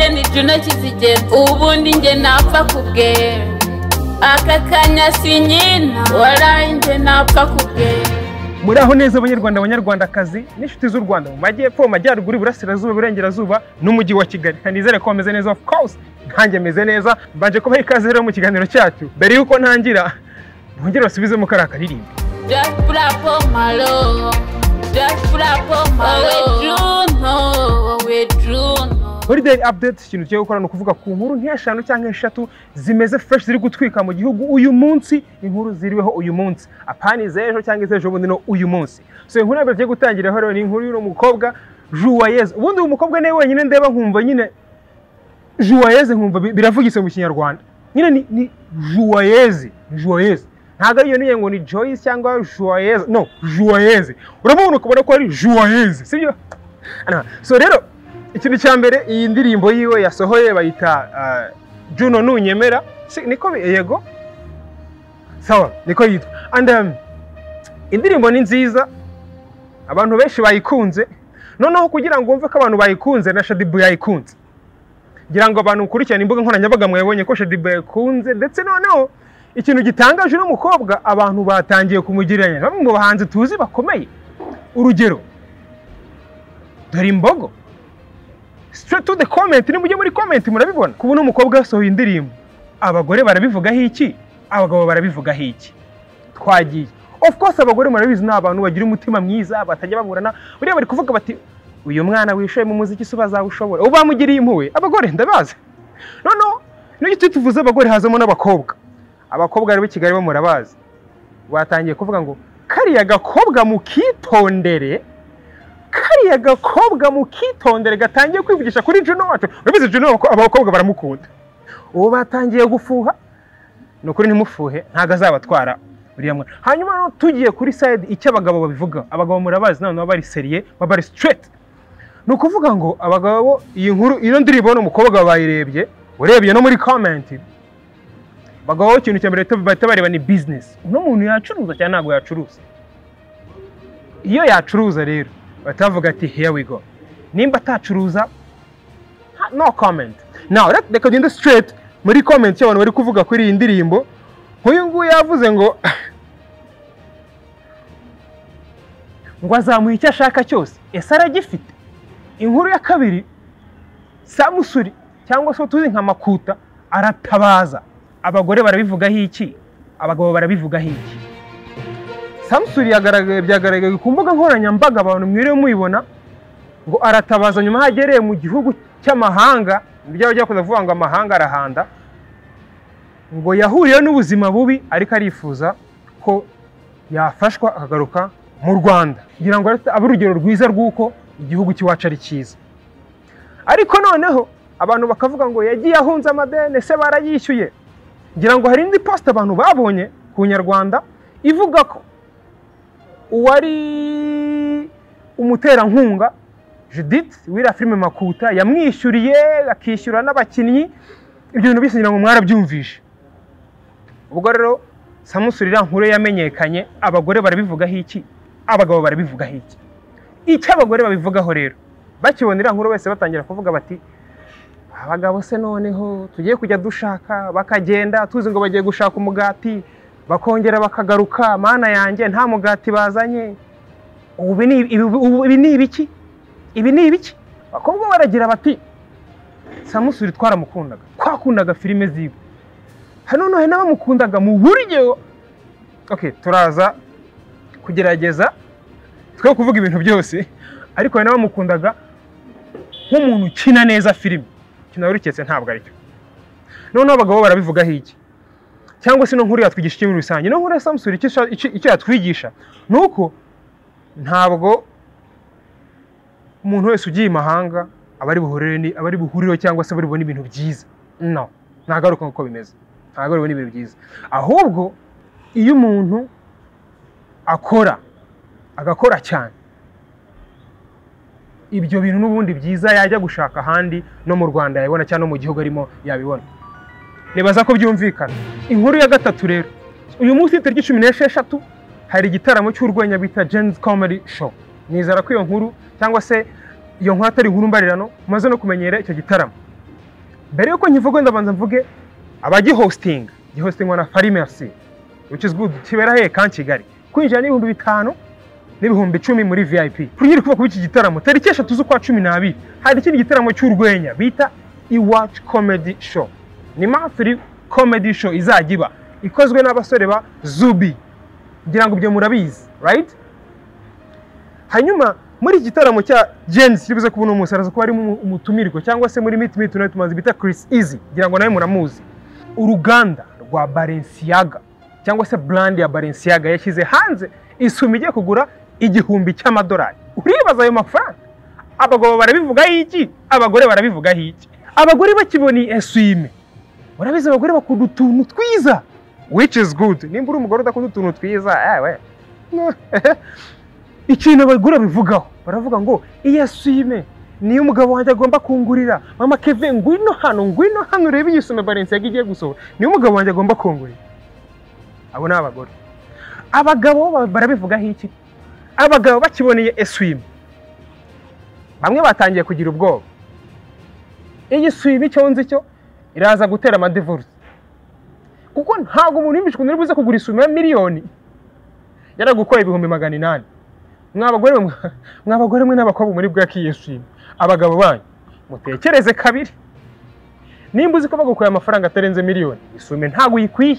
wanjye ni Juno Kizigenza ubundi njye napfa kubwe aka kanya sinyina waraye njye napfa kubwe. Muraho neza abanyarwandakazi n'inshuti z'u Rwanda mu majyepfo mu majyaruguru iburasirazuba iburengerazuba n'umujyi wa Kigali. Kanizere ko bameze neza, of course ntange meze neza. Mbanje kubaha ikaze rero mu kiganiro cyacu. Mbere yuko ntangira bongera basubize mu karaka ririmbo. Just bravo malo, just bravo malo, we Juno. Holiday update ikintu cyo gukora no kuvuga ku nkuru nk'eshanu cyangwa eshatu zimeze fresh ziri gutwika mu gihugu uyu munsi, inkuru ziriweho uyu munsi apani zejo cyangwa zejo bundi no uyu munsi. So inkuru yabyo cyo gutangira horo ni inkuru y'uno mukobwa Joyeuse. Ubundi uyu mukobwa nawe wenyine ndeba nkumva nyine Joyeuse, nkumva biravugise mu Kinyarwanda nyine ni Joyeuse. Ntago ariyo niye ngo ni Joyce cyangwa Joyeuse, no Joyeuse. Urabona ukubona ko ari Joyeuse, sibyo? So rero ikintu cya mbere, iyi ndirimbo yiwe yasohoye bayita Juno Nunyemera, niko yego sawa niko yitwa. And indirimbo ni nziza, abantu benshi bayikunze. Noneho kugira ngo umve ko abantu bayikunze na Shadibu yayikunze, ngira ngo abantu ukurikirana imbuga nkoranyambaga mwebonye ko Shadibu yayikunze. Ndetse noneho ikintu gitangaje no mukobwa, abantu batangiye kumugiranya bamwe mu bahanzi tuzi bakomeye. Urugero dore imbogo, straight to the comment, ni mujye muri comment murabibona kubona umukobwa yasohoye indirimbo. Abagore barabivugaho iki, abagabo barabivugaho iki? Twagiye of course abagore murabizi n'abantu bagira umutima mwiza batajya baburana. Buriya bari kuvuga bati uyu mwana wishoye mu muziki se bazawushobora, ubamugiriye impuwe. Abagore ndabazi. No n'icyo tuvuze abagore hazamo n'abakobwa. Abakobwa rero b'Kigali bo murabazi, batangiye kuvuga ngo kariya gakobwa mukitondere, kariya gakobwa mukitondere gatangiye kwivugisha kuri Juno wacu. Urabizi Juno abakobwa baramukunda. Ubu batangiye gufuha, no kuri ntimufuhe ntago azabatwara buriya mwe. Hanyuma no tugiye kuri side icyo abagabo babivuga. Abagabo murabazi none bari seriye, bari straight. No kuvuga ngo abagabo iyi nkuru ino ndirimbo no mukobwa bayirebye, urebye no muri comment, abagabo ikintu cya mbere bahita bareba ni business. Uno muntu yacuruza cyane ntago yacuruza. Iyo yacuruza rero batavuga ati here we go. Nimba atacuruza no comment. Now reka genda straight muri comment y'abantu bari kuvuga kuri iyi ndirimbo. Uyu nguyu yavuze ngo azamuha icyo ashaka cyose, ese aragifite. Inkuru ya kabiri, Samusure cyangwa se tuzi nka Makuta aratabaza. Abagore barabivugaho iki, abagabo barabivugaho iki? Samusure byagaragaye ku mbuga nkoranyambaga, abantu mwiriwe muyibona ngo aratabaza nyuma hagereye mu gihugu cy'amahanga. Bijya bajya kuvuga ngo amahanga arahanda, ngo yahuriye n'ubuzima bubi ariko arifuza ko yafashwa akagaruka mu Rwanda, kugira ngo abe urugero rwiza rw'uko igihugu cy'iwacu ari cyiza. Ariko noneho abantu bakavuga ngo yagiye ahunze amadeni, se barayishyuye. Ngira ngo hari indi post abantu babonye ku Nyarwanda ivuga ko uwari umuterankunga Judith wira filime Makuta yamwishyuriye, akishyura n'abakinnyi. Ibyo bintu bise ngira ngo mwarabyumvishe. Ubwo rero Samusure nkuru yamenyekanye, abagore barabivugaho iki, abagabo barabivugaho iki? Icyo abagore babivugaho rero bakibonera nkuru wese batangira kuvuga bati abagabo se noneho tugiye kujya dushaka, bakagenda tuzi ngo bagiye gushaka umugati, bakongera bakagaruka, mana yanjye nta mugati bazanye. Ibi ni ibiki? Ibi ni ibiki? Bakobwa baragira bati Samusure twaramukundaga, twakundaga filime ziwe. Hano no n'abamukundaga mu buryo. Okay, turaza kugerageza twe kuvuga ibintu byose, ariko n'abamukundaga nk'umuntu ukina neza filime. Kina uriketse ntabwo aricyo. None abagabo barabivugaho iki? Cyangwa se no nkuru yatwigisha iki muri rusange? No nkuru ya Samusure icyo yatwigisha nuko ntabwo umuntu wese ugiye imahanga abari buhuriro cyangwa se bari bubone ibintu byiza. No, ntagaruka uko bimeze. Ntabwo bari bubone ibintu byiza. Ahubwo iyo umuntu agakora cyane, ibyo bintu n'ubundi byiza yajya gushaka ahandi no mu Rwanda yabona cyane no mu gihugu arimo yabibona. Nibaza ko byumvikana. Inkuru ya gatatu rero, uyu munsi tariki 16 hari igitaramo cy'urwenya bita Jen's Comedy Show. Nizera ko iyo nkuru cyangwa se iyo nkuru atari inkuru mbarirano maze no kumenyera icyo gitaramo. mbere yuko nkivuga ndabanza mvuge abagihostinga gihostingwa na Farimercy which is good kibera he kan Kigali kwinjira ni 5,000 n'ibihumbi 10 muri VIP kunyiri kuva ku iki gitaramo tariki 3 z'ukwa 12 hari ikindi gitaramo cy'urwenya bita iWatch Comedy Show ni monthly comedy show izagiba ikozwe n'abasore ba Zubi ngira ngo byo murabizi right hanyuma muri gitaramo cya Jens kibuze kubona umusarazo ko ari umutumiriko cyangwa se muri meet no tumaze bita Chris Easy ngira ngo nawe muramuzi uruganda rwa Balenciaga cyangwa se brand ya Balenciaga yashyize hanze isumi igiye kugura $1,000 uribaza ayo mafaranga abagabo barabivuga iki abagore barabivuga iki abagore bakiboni eswime barabiza abagore bakunda utuntu twiza which is good nimba uri umugore udakunda utuntu twiza we ikintu abagore bivugaho baravuga ngo iyeswime niyo umugabo wanjye agomba kungurira mama Kevin ngwino hano urebe iyisume Balenciaga igiye gusohora niyo umugabo wanjye agomba kungurira abo ni abagore abagabo barabivuga iki abagabo bakiboneye eswime bamwe batangiye kugira ubwoba iyi swime cyo nzi cyo iraza gutera amadivorce kuko ntago umuntu yimishwe nuribuze kugura isume ya miliyoni yaragukoye $800 mwabagore mwe n'abakobwa muri bwaki yeswime abagabo banyu mutekereze kabiri nimba uzi ko bagukoye amafaranga atarenze miliyoni isume ntago yikwiye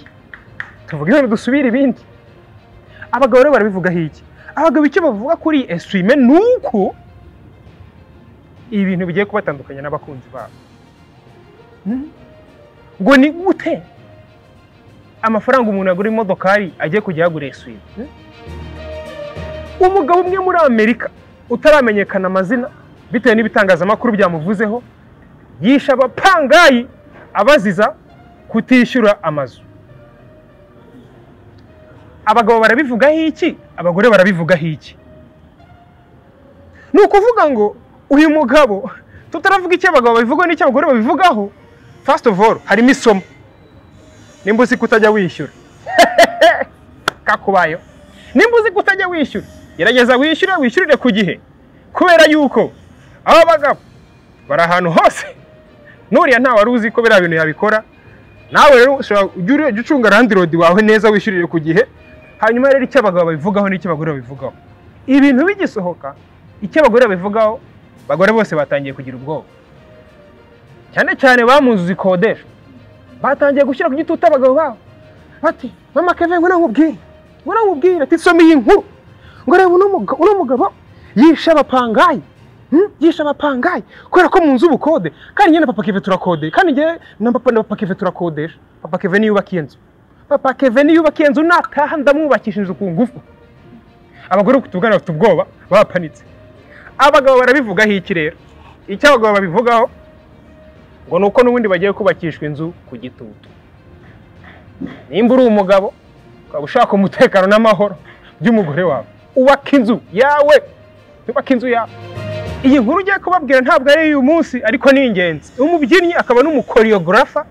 tuvuge ngo dusubire ibindi abagabo rero barabivuga iki abagabo icyo bavuga kuri eswime nuko ibintu bigiye kubatandukanya n'abakunzi babo ngo ni gute amafaranga umuntu agura imodokari agiye kujya yagura eswime umugabo umwe muri Amerika utaramenyekana amazina bitewe n'ibitangazamakuru byamuvuzeho yisha abapangayi abaziza kutishyura amazu abagabo barabivuga iki abagore barabivuga iki nukuvuga ngo uyu mugabo tutaravuga icyo abagabo babivuga n'icyo abagore babivugaho first of all harimo isomo nimba uzi kutajya wishyura kakubayo nimba uzi kutajya wishyura gerageza wishyurire ku gihe kubera yuko aba bagabo bari ahantu hose nuriya nta wari uzi ko biriya bintu yabikora nawe rero ushobora ucunga landlord wawe neza wishyurire ku gihe hanyuma rero icyo abagabo babivugaho n'icyo abagore babivugaho ibintu bigisohoka icyo abagore babivugaho abagore bose batangiye kugira ubwoba cyane cyane bamuzi kodesha batangiye gushyira ku gitutu abagabo babo bati mama Kevin ngo nkubwire ati some iyi nkuru ngo reba uno mugabo yisha abapangayi kubera ko mu nzu ubukode kandi njye na papa Kevin turakode kandi njye na papa Kevin turakodesha papa Kevin yubakiye inzu nataha ndamwubakisha inzu ku ngufu abagore kutugana bafite ubwoba bapanitse abagabo barabivugaho iki rero icyo abagabo babivugaho ngo nuko n'ubundi bagiye kubakishwa inzu ku gitutu nimba uri umugabo ukaba ushaka umutekano n'amahoro by'umugore wawe ubaka inzu yawe iyi nkuru ugiye kubabwira ntabwo ari uyu munsi ariko ni ingenzi umubyinnyi akaba n'umukoreographer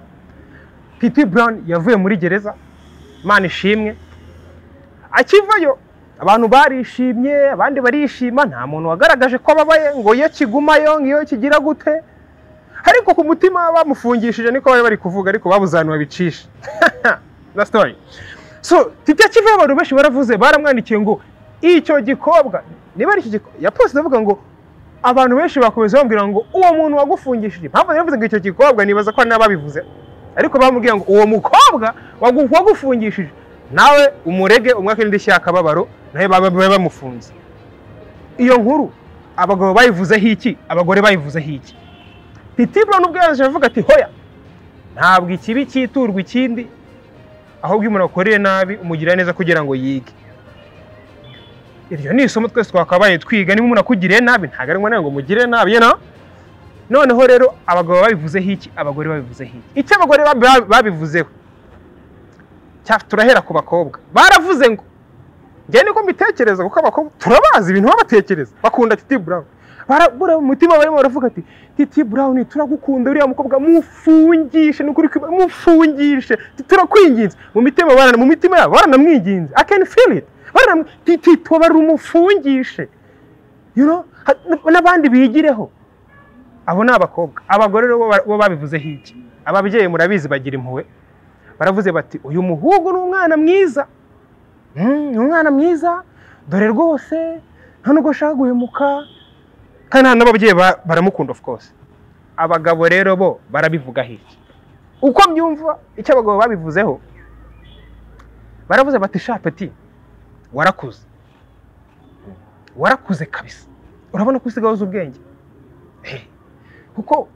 Titi Brown yavuye muri gereza Imana ishimwe akivayo abantu barishimye abandi barishima nta muntu wagaragaje ko babaye ngo iyo kigumayo ngiyo kigira gute ariko ku mutima bamufungishije niko bari kuvuga ariko babuzanwa babicisha na story so Titi akivayo abantu benshi baravuze baramwandikiye ngo icyo gikobwa niba ari iki ya post avuga ngo abantu benshi bakomeza bambwira ngo uwo muntu wagufungishije mpamvu yavuze ngo icyo gikobwa nibaza ko nababivuze ariko bamubwira ngo uwo mukobwa wagufungishije nawe umurege umwaka n'indishyi yakababaro nawe bamufunze iyo nkuru abagabo bayivuzeho iki abagore bayivuzeho iki Titi Brown ubwo yaje avuga ati hoya ntabwo ikibi cyiturwa ikindi ahubwo umuntu akoreye nabi umugira neza kugira ngo yige iryo ni isomo twese twakabaye twiga niba umuntu akugiriye nabi ntago ari ngo mugire nabi noneho rero abagabo babivuzeho iki abagore babivuzeho iki icyo abagore babivuzeho turahera ku bakobwa baravuze ngo njye niko mbitekereza kuko abakobwa turabazi ibintu babatekereza bakunda Titi Brown barabura umutima barimo baravuga ati Titi Brown turagukunda uriya mukobwa mufungishe n'ukuri mufungishe turakwinginze mu mitima yabo baranamwinginze I can feel it Titi tubara umufungishe n'abandi bigireho abo ni abakobwa. Abagore rero bo babivuze hiki, ababyeyi murabizi bagira impuhwe, baravuze bati uyu muhungu ni umwana mwiza, ni umwana mwiza, dore rwose nta nubwo ashaka guhemuka, kandi n'ababyeyi baramukunda of course. Abagabo rero bo barabivuga hiki, uko mbyumva icyo abagabo babivuzeho, baravuze bati sha peti warakuze kabisa, urabona ko usigaye uzi ubwenge. Kuko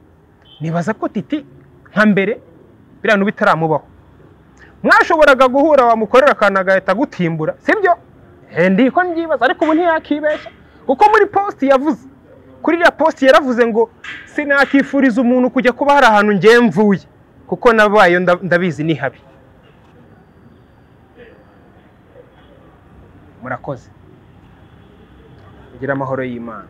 nibaza ko titi nka mbere biriya bitaramubaho, mwashoboraga guhura wamukorera akantu agahita gutimbura, sibyo? Ndiko mbyibaza, ariko ubu ntiyakibeshya, kuko muri post yavuze, kuri iriya post yaravuze ngo sinakifuriza umuntu kujya kuba hari ahantu ngiye mvuye, kuko nabaye ndabizi ni habi. Murakoze, gira amahoro y'Imana.